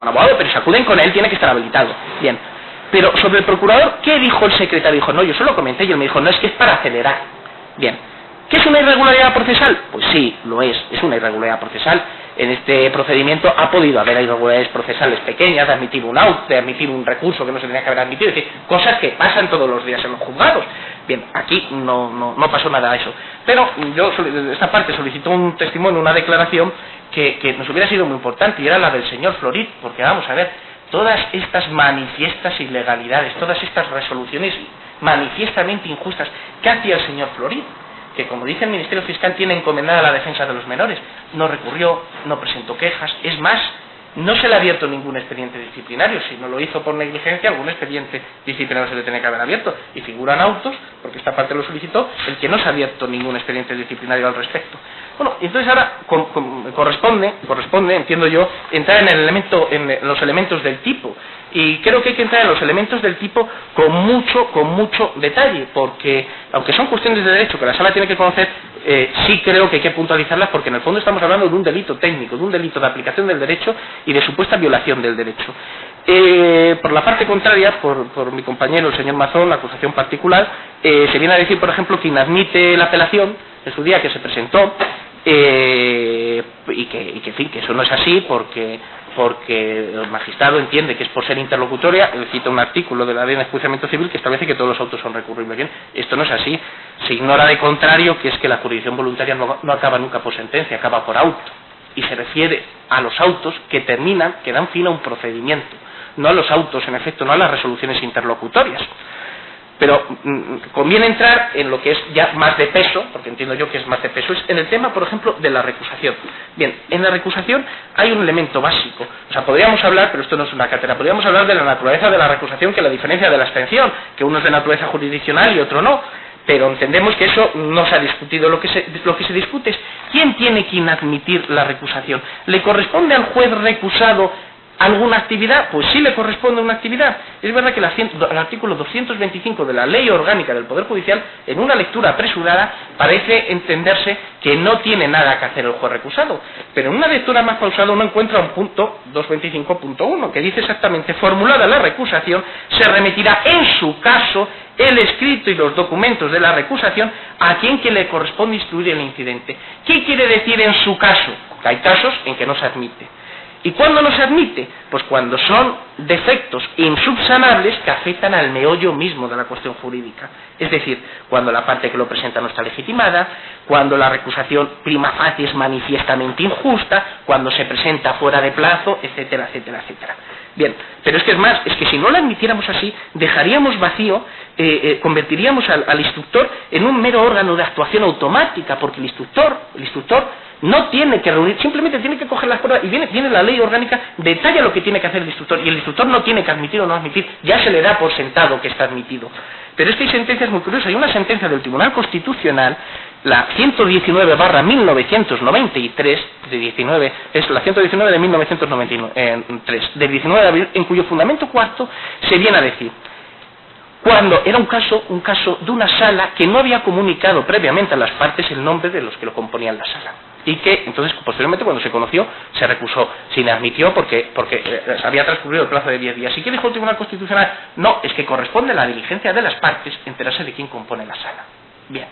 un abogado, pero si acuden con él tiene que estar habilitado. Bien, pero sobre el procurador, ¿qué dijo el secretario? Dijo, no, yo solo comenté, y él me dijo, no, es que es para acelerar. Bien, ¿qué es una irregularidad procesal? Pues sí, lo es una irregularidad procesal. En este procedimiento ha podido haber irregularidades procesales pequeñas, de admitir un out, de admitir un recurso que no se tenía que haber admitido, es decir, cosas que pasan todos los días en los juzgados. Bien, aquí no pasó nada de eso. Pero yo, esta parte, solicitó un testimonio, una declaración que nos hubiera sido muy importante, y era la del señor Florit, porque vamos a ver, todas estas manifiestas ilegalidades, todas estas resoluciones manifiestamente injustas, ¿qué hacía el señor Florit? Que, como dice el Ministerio Fiscal, tiene encomendada la defensa de los menores. No recurrió, no presentó quejas, es más, no se le ha abierto ningún expediente disciplinario. Si no lo hizo por negligencia, algún expediente disciplinario se le tiene que haber abierto, y figuran autos, porque esta parte lo solicitó, el que no se ha abierto ningún expediente disciplinario al respecto. Bueno, entonces ahora corresponde, entiendo yo, entrar en los elementos del tipo, y creo que hay que entrar en los elementos del tipo con mucho detalle, porque aunque son cuestiones de derecho que la sala tiene que conocer, sí creo que hay que puntualizarlas, porque en el fondo estamos hablando de un delito técnico, de un delito de aplicación del derecho y de supuesta violación del derecho. Por la parte contraria, por mi compañero el señor Mazón, la acusación particular, se viene a decir, por ejemplo, que inadmite la apelación en su día que se presentó, y que en fin, que eso no es así, porque el magistrado entiende que es por ser interlocutoria. Él cita un artículo de la Ley de Enjuiciamiento Civil que establece que todos los autos son recurribles. Bien, esto no es así. Se ignora de contrario que es que la jurisdicción voluntaria no acaba nunca por sentencia, acaba por auto, y se refiere a los autos que terminan, que dan fin a un procedimiento, no a los autos, en efecto, no a las resoluciones interlocutorias. Pero conviene entrar en lo que es ya más de peso, porque entiendo yo que es más de peso, es en el tema, por ejemplo, de la recusación. Bien, en la recusación hay un elemento básico. O sea, podríamos hablar, pero esto no es una cátedra, podríamos hablar de la naturaleza de la recusación, que la diferencia de la abstención, que uno es de naturaleza jurisdiccional y otro no. Pero entendemos que eso no se ha discutido. Lo que se discute es quién tiene que inadmitir la recusación. ¿Le corresponde al juez recusado alguna actividad? Pues sí le corresponde una actividad. Es verdad que el artículo 225 de la Ley Orgánica del Poder Judicial, en una lectura apresurada, parece entenderse que no tiene nada que hacer el juez recusado, pero en una lectura más pausada uno encuentra un punto 225.1 que dice exactamente: formulada la recusación, se remitirá en su caso el escrito y los documentos de la recusación a quien que le corresponde instruir el incidente. ¿Qué quiere decir en su caso? Que hay casos en que no se admite. ¿Y cuándo no se admite? Pues cuando son defectos insubsanables que afectan al meollo mismo de la cuestión jurídica. Es decir, cuando la parte que lo presenta no está legitimada, cuando la recusación prima facie es manifiestamente injusta, cuando se presenta fuera de plazo, etcétera, etcétera, etcétera. Bien, pero es que es más, es que si no la admitiéramos así, dejaríamos vacío, convertiríamos al instructor en un mero órgano de actuación automática, porque el instructor no tiene que reunir, simplemente tiene que coger las pruebas, y viene la ley orgánica, detalla lo que tiene que hacer el instructor, y el instructor no tiene que admitir o no admitir, ya se le da por sentado que está admitido. Pero es que hay sentencias muy curiosas. Hay una sentencia del Tribunal Constitucional, la 119/1993, es la 119 de 1993, del 19 de abril, en cuyo fundamento cuarto se viene a decir: cuando era un caso de una sala que no había comunicado previamente a las partes el nombre de los que lo componían la sala, y que entonces posteriormente, cuando se conoció, se recusó, se inadmitió porque había transcurrido el plazo de 10 días. ¿Y qué dijo el Tribunal Constitucional? No, es que corresponde a la diligencia de las partes enterarse de quién compone la sala. Bien,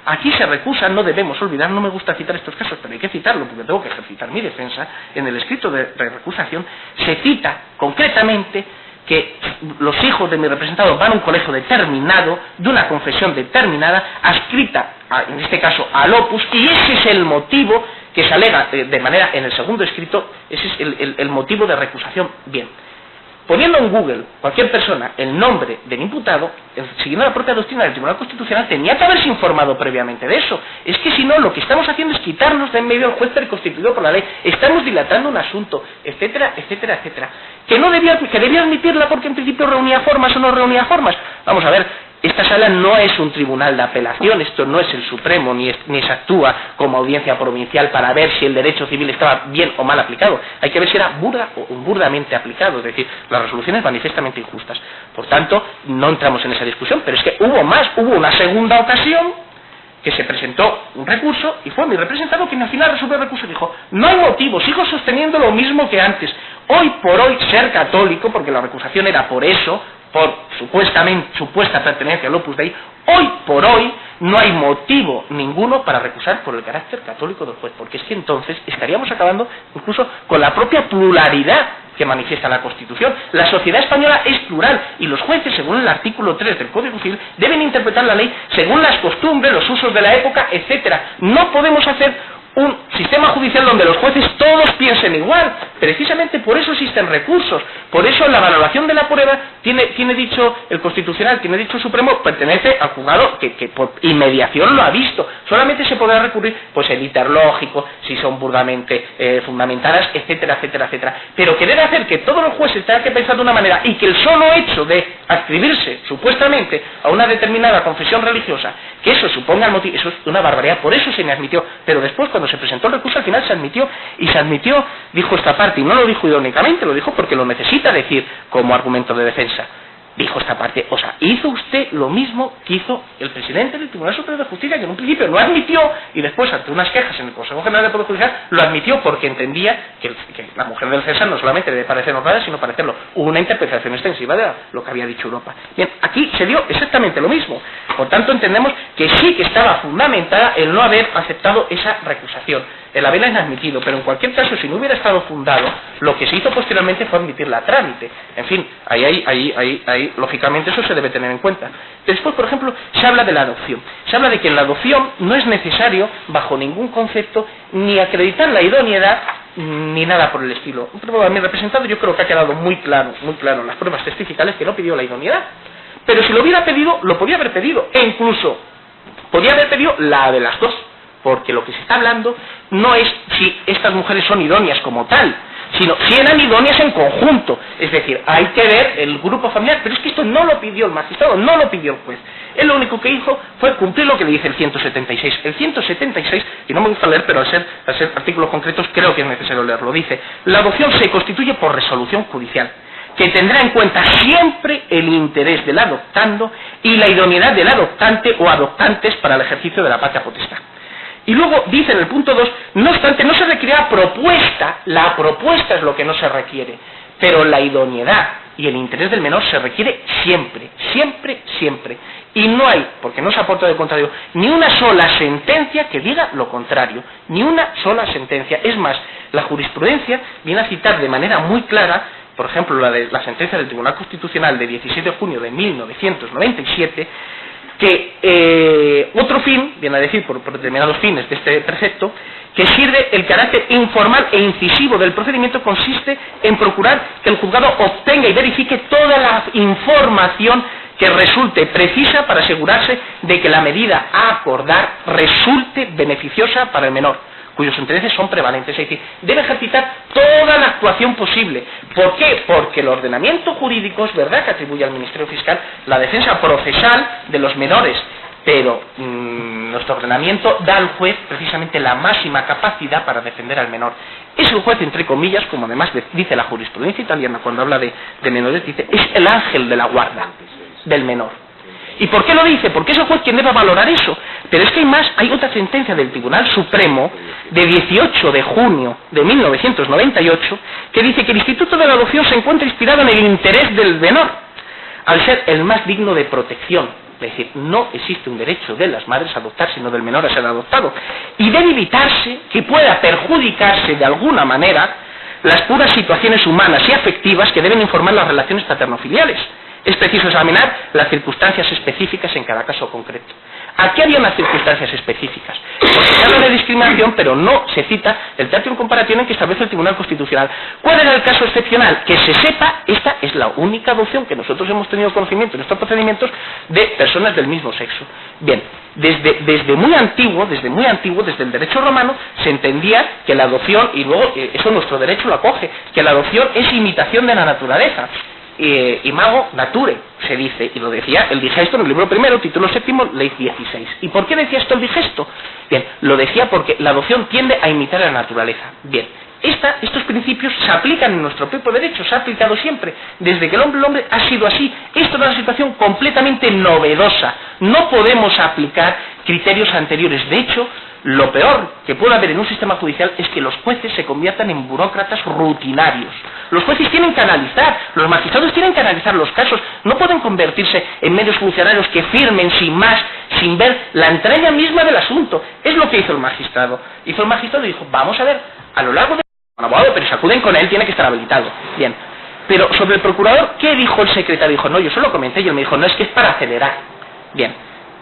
aquí se recusa, no debemos olvidar, no me gusta citar estos casos, pero hay que citarlo porque tengo que ejercitar mi defensa. En el escrito de recusación se cita concretamente que los hijos de mi representado van a un colegio determinado, de una confesión determinada, adscrita, en este caso, al opus, y ese es el motivo que se alega de manera, en el segundo escrito, ese es el motivo de recusación. Bien, poniendo en Google cualquier persona el nombre del imputado, siguiendo la propia doctrina del Tribunal Constitucional, tenía que haberse informado previamente de eso. Es que si no, lo que estamos haciendo es quitarnos de en medio al juez preconstituido por la ley, estamos dilatando un asunto, etcétera, etcétera, etcétera. Que debía admitirla porque en principio reunía formas o no reunía formas. Vamos a ver, esta sala no es un tribunal de apelación, esto no es el Supremo, ni se actúa como audiencia provincial para ver si el derecho civil estaba bien o mal aplicado. Hay que ver si era burda o burdamente aplicado, es decir, las resoluciones manifiestamente injustas. Por tanto, no entramos en esa discusión, pero es que hubo una segunda ocasión que se presentó un recurso y fue mi representado quien al final resolvió el recurso y dijo: no hay motivo, sigo sosteniendo lo mismo que antes. Hoy por hoy, ser católico, porque la recusación era por eso, por supuesta pertenencia al Opus Dei, hoy por hoy no hay motivo ninguno para recusar por el carácter católico del juez, porque es que entonces estaríamos acabando incluso con la propia pluralidad que manifiesta la Constitución. La sociedad española es plural y los jueces, según el artículo 3 del Código Civil, deben interpretar la ley según las costumbres, los usos de la época, etcétera. No podemos hacer un sistema judicial donde los jueces todos piensen igual. Precisamente por eso existen recursos, por eso la valoración de la prueba tiene dicho el Constitucional, tiene dicho el Supremo, pertenece al juzgado que por inmediación lo ha visto. Solamente se podrá recurrir pues el íter lógico, si son burdamente fundamentadas, etcétera, etcétera, etcétera. Pero querer hacer que todos los jueces tengan que pensar de una manera y que el solo hecho de adscribirse supuestamente a una determinada confesión religiosa, que eso suponga el motivo, eso es una barbaridad, por eso se me admitió. Pero después, cuando se presentó el recurso, al final se admitió, y se admitió, dijo esta parte, y no lo dijo irónicamente, lo dijo porque lo necesita decir como argumento de defensa. Dijo esta parte, o sea, hizo usted lo mismo que hizo el presidente del Tribunal Superior de Justicia, que en un principio no admitió, y después, ante unas quejas en el Consejo General del Poder Judicial, lo admitió porque entendía que la mujer del César no solamente debe parecer honrada, sino parecerlo. Hubo una interpretación extensiva de lo que había dicho Europa. Bien, aquí se dio exactamente lo mismo. Por tanto, entendemos que sí que estaba fundamentada el no haber aceptado esa recusación, el haberla inadmitido, pero en cualquier caso, si no hubiera estado fundado, lo que se hizo posteriormente fue admitirla a trámite. En fin, ahí lógicamente eso se debe tener en cuenta. Después, por ejemplo, se habla de la adopción. Se habla de que en la adopción no es necesario, bajo ningún concepto, ni acreditar la idoneidad, ni nada por el estilo. A mi representado yo creo que ha quedado muy claro en las pruebas testificales que no pidió la idoneidad. Pero si lo hubiera pedido, lo podía haber pedido, e incluso podía haber pedido la de las dos, porque lo que se está hablando no es si estas mujeres son idóneas como tal, sino si eran idóneas en conjunto. Es decir, hay que ver el grupo familiar, pero es que esto no lo pidió el magistrado, no lo pidió el juez. Él lo único que hizo fue cumplir lo que le dice el 176. El 176, y no me gusta leer, pero al ser artículos concretos creo que es necesario leerlo, dice: la adopción se constituye por resolución judicial, que tendrá en cuenta siempre el interés del adoptando y la idoneidad del adoptante o adoptantes para el ejercicio de la patria potestad. Y luego dice en el punto 2, no obstante, no se requiere propuesta, la propuesta es lo que no se requiere, pero la idoneidad y el interés del menor se requiere siempre, siempre, siempre. Y no hay, porque no se aporta de contrario, ni una sola sentencia que diga lo contrario, ni una sola sentencia. Es más, la jurisprudencia viene a citar de manera muy clara, por ejemplo, la sentencia del Tribunal Constitucional de 17 de junio de 1997, que otro fin, viene a decir por determinados fines de este precepto, que sirve el carácter informal e incisivo del procedimiento, consiste en procurar que el juzgado obtenga y verifique toda la información que resulte precisa para asegurarse de que la medida a acordar resulte beneficiosa para el menor, cuyos intereses son prevalentes. Es decir, debe ejercitar toda la actuación posible. ¿Por qué? Porque el ordenamiento jurídico es verdad que atribuye al Ministerio Fiscal la defensa procesal de los menores, pero nuestro ordenamiento da al juez precisamente la máxima capacidad para defender al menor. Es el juez, entre comillas, como además dice la jurisprudencia italiana cuando habla de menores, dice, es el ángel de la guarda del menor. ¿Y por qué lo dice? Porque es el juez quien debe valorar eso. Pero es que hay otra sentencia del Tribunal Supremo de 18 de junio de 1998 que dice que el instituto de la adopción se encuentra inspirado en el interés del menor, al ser el más digno de protección. Es decir, no existe un derecho de las madres a adoptar, sino del menor a ser adoptado. Y debe evitarse que pueda perjudicarse de alguna manera las puras situaciones humanas y afectivas que deben informar las relaciones paternofiliales. Es preciso examinar las circunstancias específicas en cada caso concreto. Aquí había unas circunstancias específicas, porque se habla de discriminación, pero no se cita el tertium comparationem que establece el Tribunal Constitucional. ¿Cuál era el caso excepcional? Que se sepa, esta es la única adopción que nosotros hemos tenido conocimiento en estos procedimientos de personas del mismo sexo. Bien, desde muy antiguo, desde el derecho romano, se entendía que la adopción, y luego eso nuestro derecho lo acoge, que la adopción es imitación de la naturaleza. Imago nature, se dice, y lo decía el digesto en el libro primero, título séptimo, ley 16. ¿Y por qué decía esto el digesto? Bien, lo decía porque la adopción tiende a imitar a la naturaleza. Bien, estos principios se aplican en nuestro propio derecho, se ha aplicado siempre, desde que el hombre ha sido así. Esto es una situación completamente novedosa, no podemos aplicar criterios anteriores. De hecho, Lo peor que puede haber en un sistema judicial es que los jueces se conviertan en burócratas rutinarios. Los jueces tienen que analizar, los magistrados tienen que analizar los casos, no pueden convertirse en meros funcionarios que firmen sin más, sin ver la entraña misma del asunto. Es lo que hizo el magistrado. Hizo el magistrado y dijo, vamos a ver, a lo largo de... Un abogado, pero si acuden con él tiene que estar habilitado. Bien. Pero sobre el procurador, ¿qué dijo el secretario? Dijo, no, yo solo comenté, y él me dijo, no, es que es para acelerar. Bien.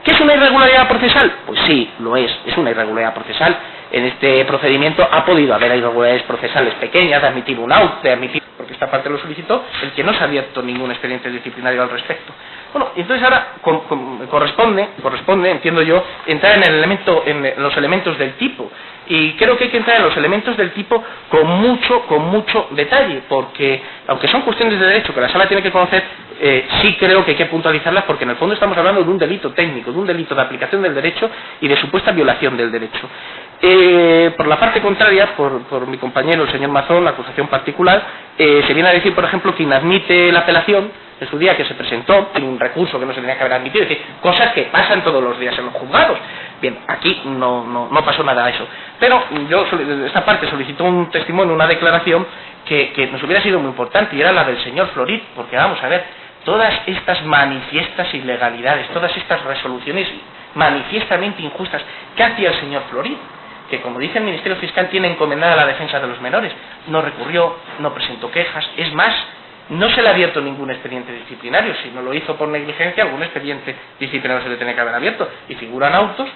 ¿Qué es una irregularidad procesal? Pues sí, lo es una irregularidad procesal. En este procedimiento ha podido haber irregularidades procesales pequeñas, de admitir un auto, de admitir, porque esta parte lo solicitó, el que no se ha abierto ningún expediente disciplinario al respecto. Bueno, entonces ahora corresponde, entiendo yo, entrar en los elementos del tipo. Y creo que hay que entrar en los elementos del tipo con mucho detalle, porque aunque son cuestiones de derecho que la sala tiene que conocer, sí creo que hay que puntualizarlas, porque en el fondo estamos hablando de un delito técnico, de un delito de aplicación del derecho y de supuesta violación del derecho. Por la parte contraria, por mi compañero el señor Mazón, la acusación particular, se viene a decir, por ejemplo, que inadmite la apelación en su día que se presentó en un recurso que no se tenía que haber admitido, es decir, cosas que pasan todos los días en los juzgados. Bien, aquí no pasó nada de eso. Pero yo, esta parte, solicitó un testimonio, una declaración que nos hubiera sido muy importante, y era la del señor Florit, porque vamos a ver, todas estas manifiestas ilegalidades, todas estas resoluciones manifiestamente injustas, ¿qué hacía el señor Florit? Que, como dice el Ministerio Fiscal, tiene encomendada la defensa de los menores. No recurrió, no presentó quejas, es más, no se le ha abierto ningún expediente disciplinario. Si no lo hizo por negligencia, algún expediente disciplinario se le tiene que haber abierto, y figuran autos